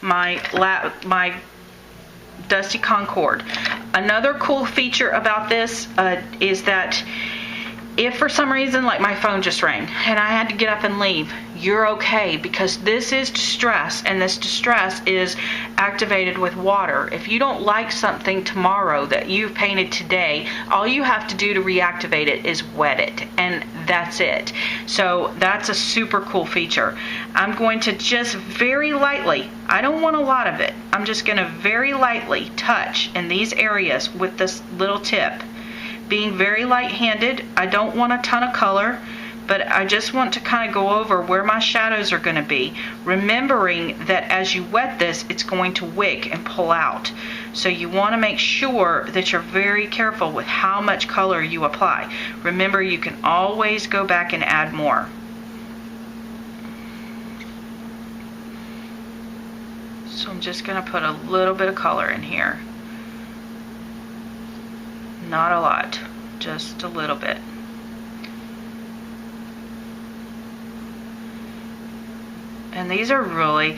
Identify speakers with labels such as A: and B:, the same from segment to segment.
A: my Dusty Concord. Another cool feature about this is that if for some reason, like my phone just rang and I had to get up and leave, you're okay, because this is distress, and this distress is activated with water. If you don't like something tomorrow that you've painted today, all you have to do to reactivate it is wet it, and that's it. So that's a super cool feature. I'm going to just very lightly, I don't want a lot of it, I'm just going to very lightly touch in these areas with this little tip. Being very light-handed, I don't want a ton of color, but I just want to kind of go over where my shadows are going to be, remembering that as you wet this, it's going to wick and pull out. So you want to make sure that you're very careful with how much color you apply. Remember, you can always go back and add more. So I'm just going to put a little bit of color in here. Not a lot, just a little bit. And these are really,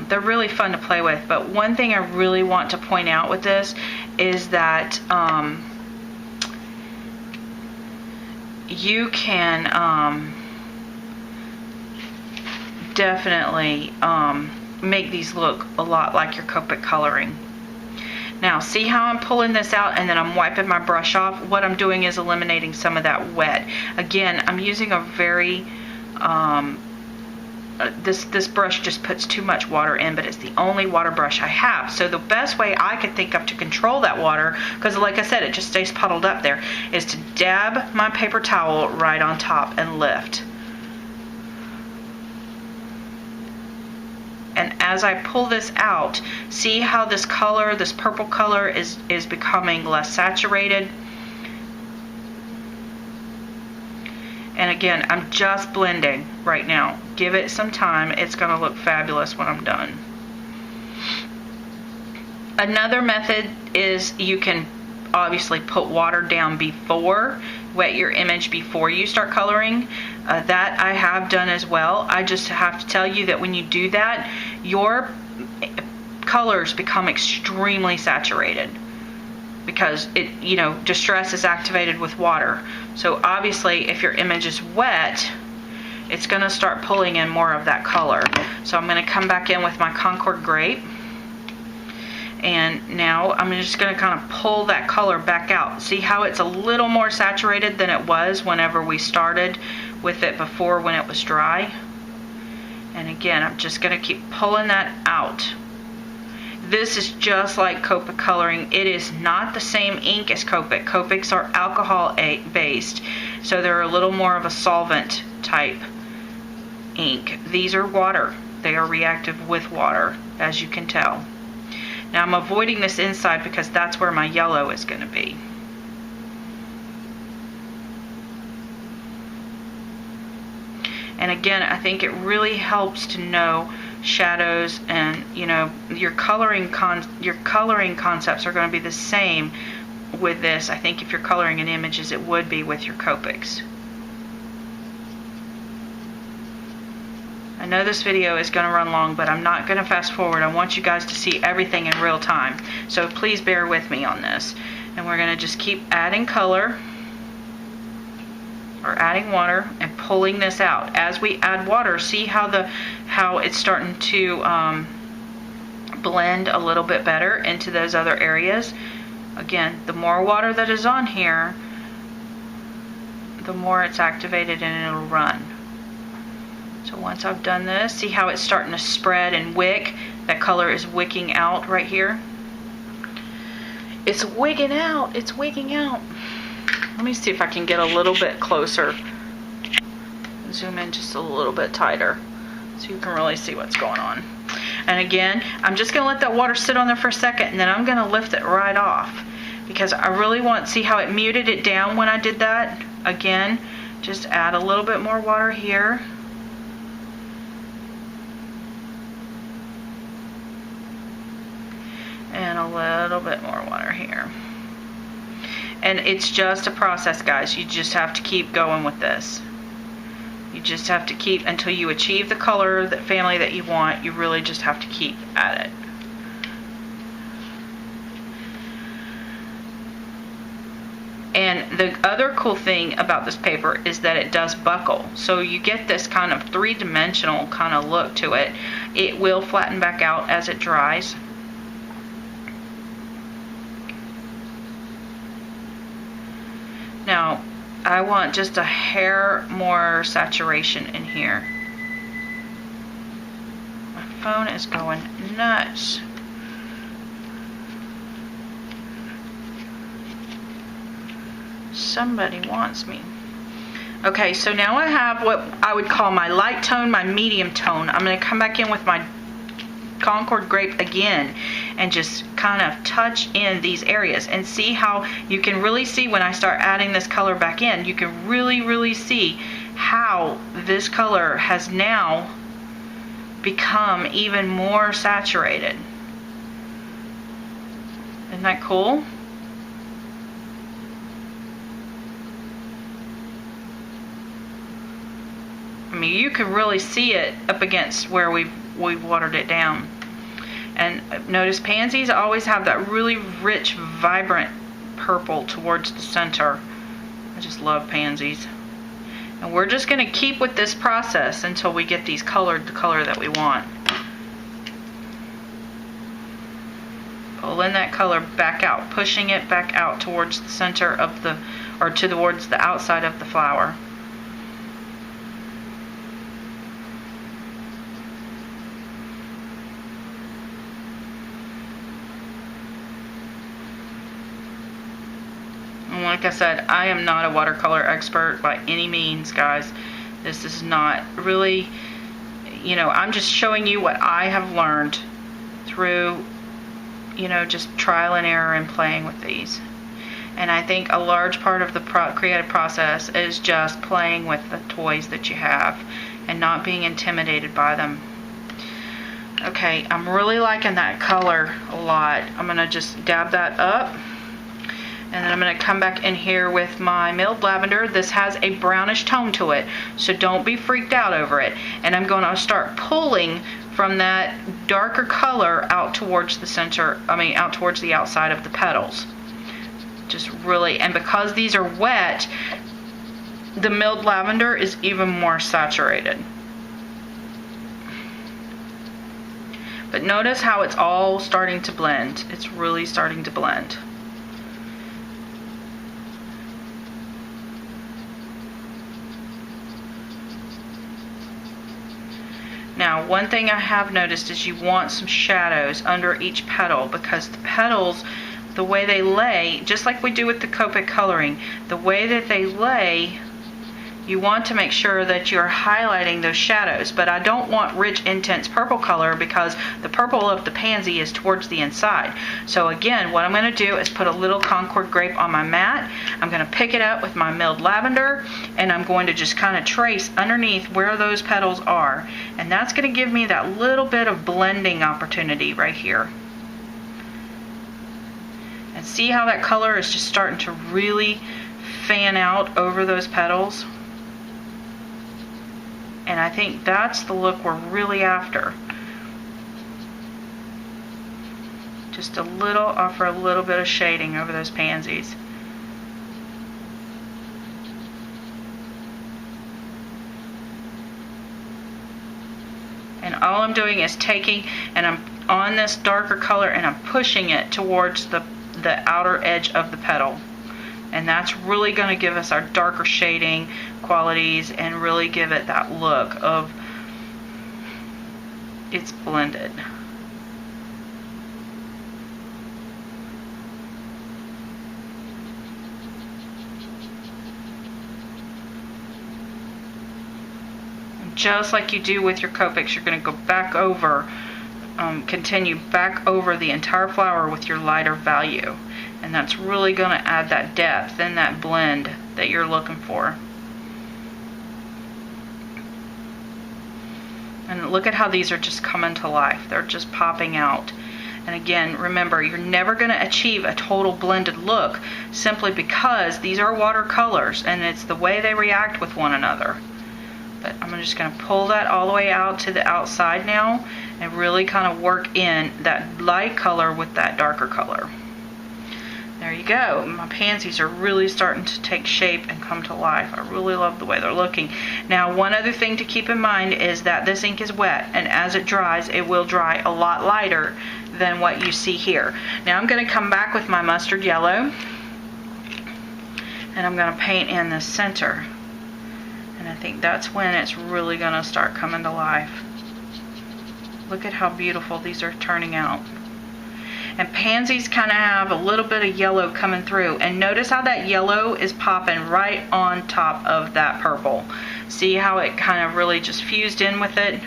A: they're really fun to play with, but one thing I really want to point out with this is that you can definitely make these look a lot like your Copic coloring. Now, see how I'm pulling this out and then I'm wiping my brush off? What I'm doing is eliminating some of that wet. Again, I'm using a very, this brush just puts too much water in, but it's the only water brush I have. So the best way I could think of to control that water, because like I said, it just stays puddled up there, is to dab my paper towel right on top and lift. And as I pull this out, see how this color, this purple color is becoming less saturated. And again, I'm just blending right now. Give it some time. It's going to look fabulous when I'm done. Another method is you can obviously put water down before, wet your image before you start coloring. That I have done as well. I just have to tell you that when you do that, your colors become extremely saturated because it, you know, distress is activated with water. So obviously if your image is wet, it's going to start pulling in more of that color. So I'm going to come back in with my Concord Grape. And now I'm just going to kind of pull that color back out. See how it's a little more saturated than it was whenever we started with it before, when it was dry. And again, I'm just going to keep pulling that out. This is just like Copic coloring. It is not the same ink as Copic. Copics are alcohol based, so they're a little more of a solvent type ink. These are water. They are reactive with water, as you can tell. Now I'm avoiding this inside because that's where my yellow is going to be. And again, I think it really helps to know shadows, and you know, your coloring concepts are going to be the same with this. I think if you're coloring an image as it would be with your Copics. I know this video is going to run long, but I'm not going to fast forward. I want you guys to see everything in real time. So please bear with me on this. And we're going to just keep adding color or adding water and pulling this out. As we add water, see how it's starting to blend a little bit better into those other areas. Again, the more water that is on here, the more it's activated and it'll run. So once I've done this, see how it's starting to spread and wick? That color is wicking out right here. It's wigging out. It's wigging out. Let me see if I can get a little bit closer. Zoom in just a little bit tighter so you can really see what's going on. And again, I'm just going to let that water sit on there for a second, and then I'm going to lift it right off because I really want to see how it muted it down when I did that. Again, just add a little bit more water here. And a little bit more water here. And it's just a process, guys. You just have to keep going with this. You just have to keep, until you achieve the color, the family that you want, you really just have to keep at it. And the other cool thing about this paper is that it does buckle. So you get this kind of three-dimensional kind of look to it. It will flatten back out as it dries. Now, I want just a hair more saturation in here. My phone is going nuts. Somebody wants me. Okay, so now I have what I would call my light tone, my medium tone. I'm going to come back in with my Concord grape again and just kind of touch in these areas and see how you can really see when I start adding this color back in. You can really see how this color has now become even more saturated. Isn't that cool? I mean, you can really see it up against where we've watered it down. And notice pansies always have that really rich, vibrant purple towards the center. I just love pansies. And we're just going to keep with this process until we get these colored the color that we want. Pulling that color back out, pushing it back out towards the center of the, or towards the outside of the flower. Like I said, I am not a watercolor expert by any means, guys. This is not really, you know, I'm just showing you what I have learned through, you know, just trial and error and playing with these. And I think a large part of the creative process is just playing with the toys that you have and not being intimidated by them. Okay, I'm really liking that color a lot. I'm going to just dab that up. And then I'm going to come back in here with my milled lavender. This has a brownish tone to it, so don't be freaked out over it. And I'm going to start pulling from that darker color out towards the center, out towards the outside of the petals. Just really, and because these are wet, the milled lavender is even more saturated. But notice how it's all starting to blend. It's really starting to blend. Now, one thing I have noticed is you want some shadows under each petal, because the petals, the way they lay, just like we do with the Copic coloring, the way that they lay, you want to make sure that you're highlighting those shadows. But I don't want rich, intense purple color because the purple of the pansy is towards the inside. So again, what I'm going to do is put a little Concord grape on my mat. I'm going to pick it up with my milled lavender, and I'm going to just kind of trace underneath where those petals are. And that's going to give me that little bit of blending opportunity right here. And see how that color is just starting to really fan out over those petals? And I think that's the look we're really after. Just a little, offer a little bit of shading over those pansies. And all I'm doing is taking, and I'm on this darker color, and I'm pushing it towards the outer edge of the petal. And that's really going to give us our darker shading qualities and really give it that look of it's blended. And just like you do with your Copics, you're going to go back over, continue back over the entire flower with your lighter value. And that's really going to add that depth and that blend that you're looking for. And look at how these are just coming to life. They're just popping out. And again, remember, you're never going to achieve a total blended look simply because these are watercolors and it's the way they react with one another. But I'm just going to pull that all the way out to the outside now and really kind of work in that light color with that darker color. There you go. My pansies are really starting to take shape and come to life. I really love the way they're looking. Now, one other thing to keep in mind is that this ink is wet, and as it dries, it will dry a lot lighter than what you see here. Now I'm going to come back with my mustard yellow, and I'm going to paint in the center. And I think that's when it's really going to start coming to life. Look at how beautiful these are turning out. And pansies kind of have a little bit of yellow coming through. And notice how that yellow is popping right on top of that purple. See how it kind of really just fused in with it?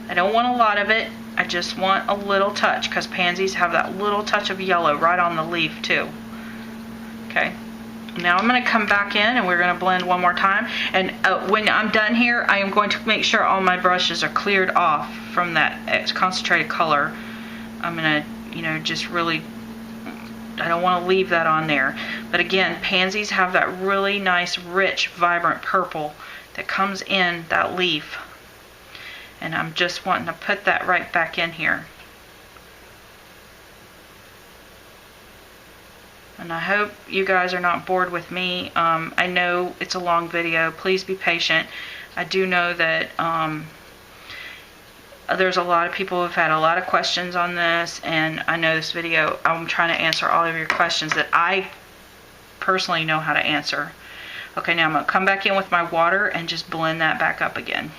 A: I don't want a lot of it. I just want a little touch, because pansies have that little touch of yellow right on the leaf too. Okay. Now I'm going to come back in and we're going to blend one more time. And when I'm done here, I am going to make sure all my brushes are cleared off from that concentrated color. I'm going to, just really, I don't want to leave that on there. But again, pansies have that really nice, rich, vibrant purple that comes in that leaf. And I'm just wanting to put that right back in here. And I hope you guys are not bored with me. I know it's a long video. Please be patient. I do know that there's a lot of people who have had a lot of questions on this, and I know this video, I'm trying to answer all of your questions that I personally know how to answer. Okay, now I'm going to come back in with my water and just blend that back up again.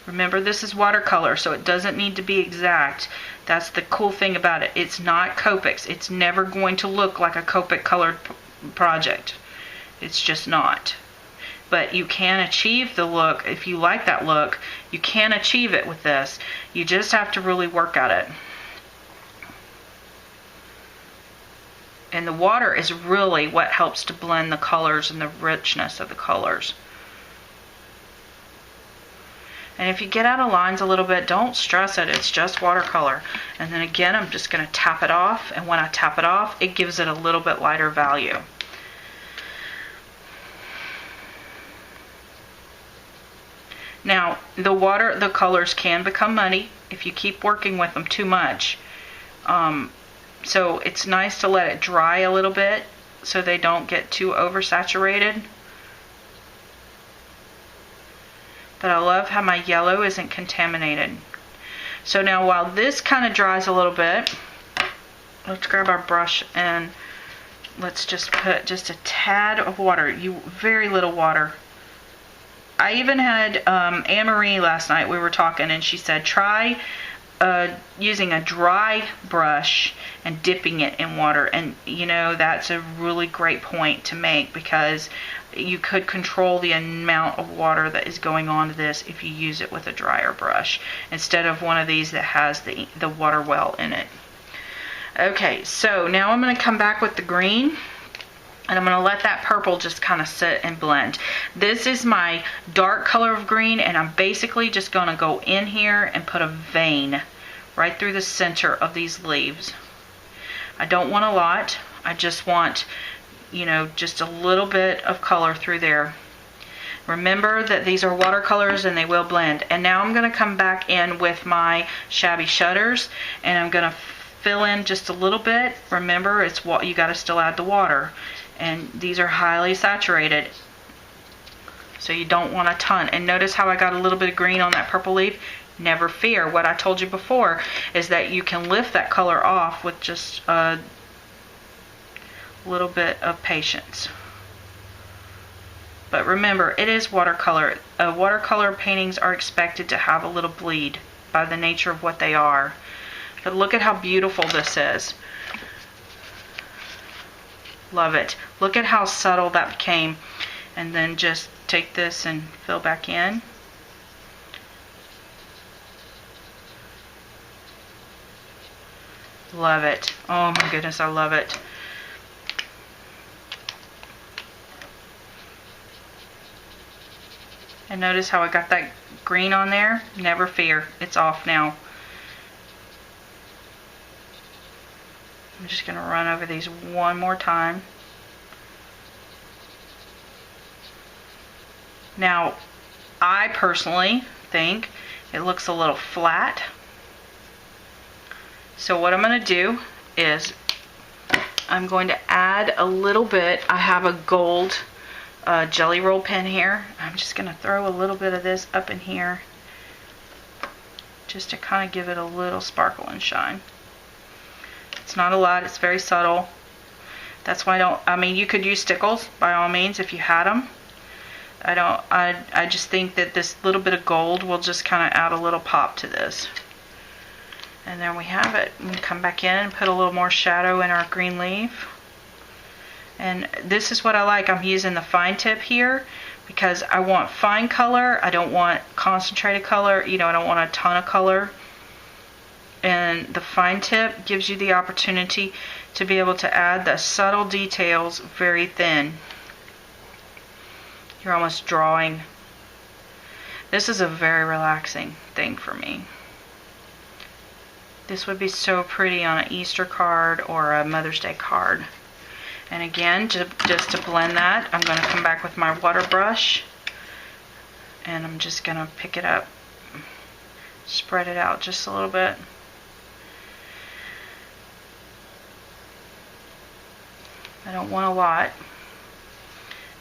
A: Remember, this is watercolor, so it doesn't need to be exact. That's the cool thing about it. It's not Copics. It's never going to look like a Copic colored project. It's just not. But you can achieve the look. If you like that look, you can achieve it with this. You just have to really work at it. And the water is really what helps to blend the colors and the richness of the colors. And if you get out of lines a little bit, don't stress it. It's just watercolor. And then again, I'm just going to tap it off. And when I tap it off, it gives it a little bit lighter value. Now, the colors can become muddy if you keep working with them too much. So it's nice to let it dry a little bit so they don't get too oversaturated. But I love how my yellow isn't contaminated. So now while this kind of dries a little bit, let's grab our brush and let's just put just a tad of water, very little water. I even had Anne-Marie last night, we were talking, and she said try using a dry brush and dipping it in water. And that's a really great point to make, because you could control the amount of water that is going on to this if you use it with a drier brush instead of one of these that has the water well in it. Okay, so now I'm going to come back with the green. And I'm going to let that purple just kind of sit and blend. This is my dark color of green, and I'm basically just going to go in here and put a vein right through the center of these leaves. I don't want a lot. I just want, just a little bit of color through there. Remember that these are watercolors and they will blend. And now I'm going to come back in with my shabby shutters, and I'm going to fill in just a little bit. Remember, it's what you got to still add the water. And these are highly saturated, so you don't want a ton. And notice how I got a little bit of green on that purple leaf? Never fear. What I told you before is that you can lift that color off with just a little bit of patience. But remember, it is watercolor. Watercolor paintings are expected to have a little bleed by the nature of what they are. But look at how beautiful this is. Love it. Look at how subtle that became. And then just take this and fill back in. Love it. Oh my goodness, I love it. And notice how I got that green on there? Never fear. It's off now. I'm just going to run over these one more time. Now, I personally think it looks a little flat. So what I'm going to do is I'm going to add a little bit. I have a gold jelly roll pen here. I'm just going to throw a little bit of this up in here just to kind of give it a little sparkle and shine. It's not a lot, it's very subtle. That's why I mean, you could use stickles by all means if you had them. I just think that this little bit of gold will just kind of add a little pop to this. And there we have it. We can come back in and put a little more shadow in our green leaf. And this is what I like. I'm using the fine tip here because I want fine color. I don't want concentrated color. You know, I don't want a ton of color. And the fine tip gives you the opportunity to be able to add the subtle details very thin. You're almost drawing. This is a very relaxing thing for me. This would be so pretty on an Easter card or a Mother's Day card. And again, just to blend that, I'm going to come back with my water brush and I'm just going to pick it up, spread it out just a little bit. I don't want a lot.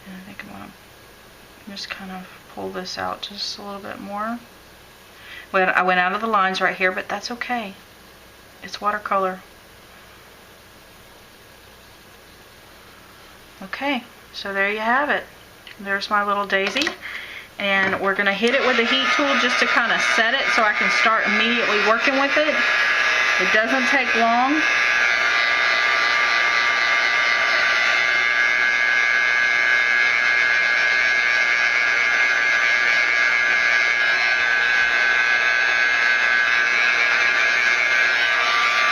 A: And I think I'm going to just kind of pull this out just a little bit more. I went out of the lines right here, but that's okay. It's watercolor. Okay, so there you have it. There's my little daisy. And we're going to hit it with the heat tool just to kind of set it so I can start immediately working with it. It doesn't take long.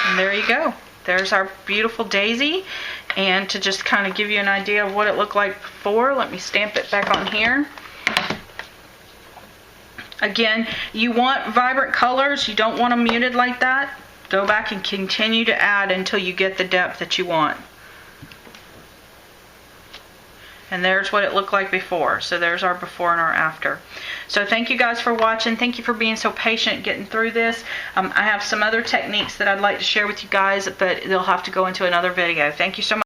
A: And there you go. There's our beautiful daisy. And to just kind of give you an idea of what it looked like before, let me stamp it back on here. Again, you want vibrant colors. You don't want them muted like that. Go back and continue to add until you get the depth that you want. And there's what it looked like before. So there's our before and our after. So thank you guys for watching. Thank you for being so patient getting through this. I have some other techniques that I'd like to share with you guys, but they'll have to go into another video. Thank you so much.